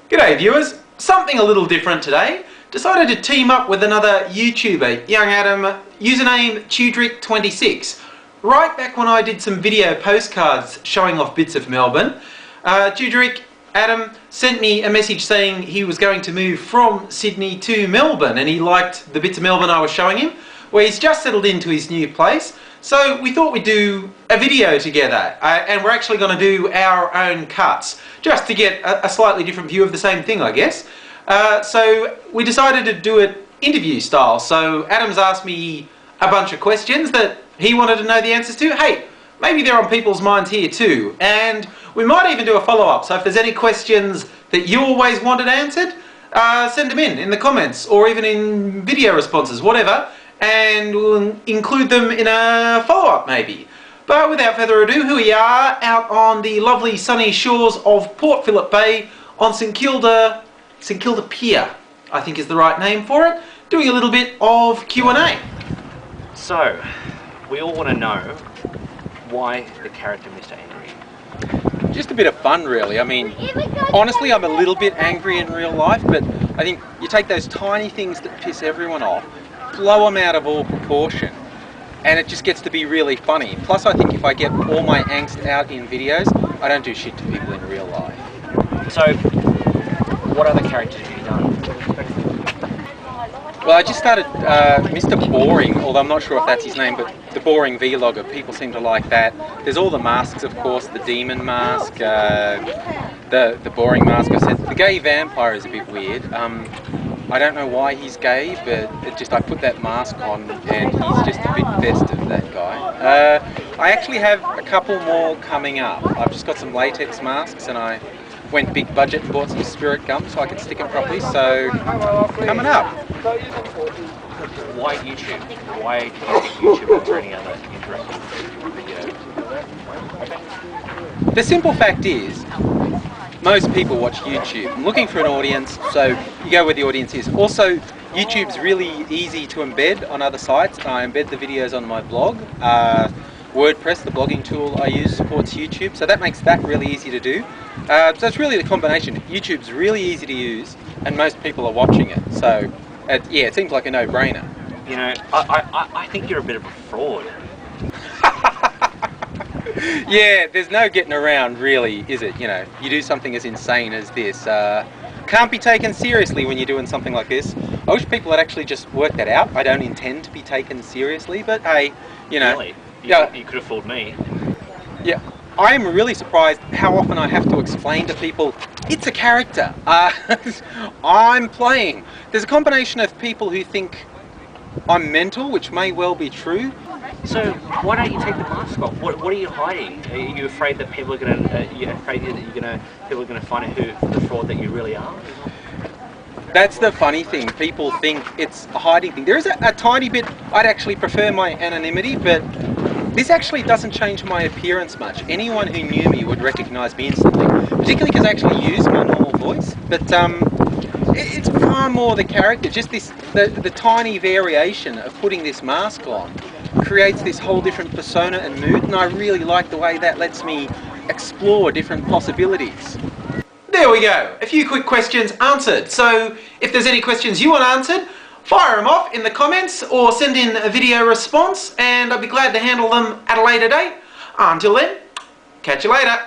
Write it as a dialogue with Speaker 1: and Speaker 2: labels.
Speaker 1: G'day viewers, something a little different today. Decided to team up with another YouTuber, young Adam, username Tudrick26. Right back when I did some video postcards showing off bits of Melbourne, Tudrick, Adam, sent me a message saying he was going to move from Sydney to Melbourne and he liked the bits of Melbourne I was showing him, where he's just settled into his new place. So we thought we'd do a video together, and we're actually going to do our own cuts, just to get a slightly different view of the same thing, I guess. So we decided to do it interview style. So Adam's asked me a bunch of questions that he wanted to know the answers to. Hey, maybe they're on people's minds here too. And we might even do a follow-up. So if there's any questions that you always wanted answered, send them in the comments or even in video responses, whatever. And we'll include them in a follow-up maybe. But without further ado, here we are out on the lovely sunny shores of Port Phillip Bay on St Kilda Pier, I think is the right name for it, doing a little bit of Q&A.
Speaker 2: So, we all want to know why the character Mr. Angry.
Speaker 3: Just a bit of fun really. I mean, honestly I'm a little bit angry in real life, but I think you take those tiny things that piss everyone off, blow them out of all proportion, and it just gets to be really funny. Plus I think if I get all my angst out in videos, I don't do shit to people in real life.
Speaker 2: So, what other characters have you done?
Speaker 3: Well, I just started Mr. Boring, although I'm not sure if that's his name, but the Boring Vlogger, people seem to like that. There's all the masks, of course, the demon mask, the boring mask. I said the gay vampire is a bit weird. I don't know why he's gay, but I put that mask on and he's just a bit festive, that guy. I actually have a couple more coming up. I've just got some latex masks and I went big budget and bought some spirit gum so I could stick them properly, so coming up.
Speaker 2: Why YouTube? Why do you pick YouTube over any other interactive video?
Speaker 3: The simple fact is, most people watch YouTube. I'm looking for an audience, so you go where the audience is. Also, YouTube's really easy to embed on other sites. I embed the videos on my blog. WordPress, the blogging tool I use, supports YouTube, so that makes that really easy to do. So it's really the combination. YouTube's really easy to use, and most people are watching it. So, yeah, it seems like a no-brainer.
Speaker 2: You know, I think you're a bit of a fraud.
Speaker 3: Yeah, there's no getting around, really, is it? You know, you do something as insane as this. Can't be taken seriously when you're doing something like this. I wish people had actually just worked that out. I don't intend to be taken seriously, but hey, you know.
Speaker 2: Really? You could have fooled me.
Speaker 3: Yeah, I'm really surprised how often I have to explain to people, it's a character. I'm playing. There's a combination of people who think I'm mental, which may well be true.
Speaker 2: So why don't you take the mask off? What are you hiding? Are you afraid that people are going to? People are going to find out who the fraud that you really are?
Speaker 3: That's the funny thing. People think it's a hiding thing. There is a tiny bit. I'd actually prefer my anonymity, but this actually doesn't change my appearance much. Anyone who knew me would recognise me instantly, particularly because I actually use my normal voice. But it's far more the character. Just the tiny variation of putting this mask on creates this whole different persona and mood, and I really like the way that lets me explore different possibilities.
Speaker 1: There we go, a few quick questions answered. So if there's any questions you want answered, fire them off in the comments or send in a video response and I'd be glad to handle them at a later date. Until then, catch you later.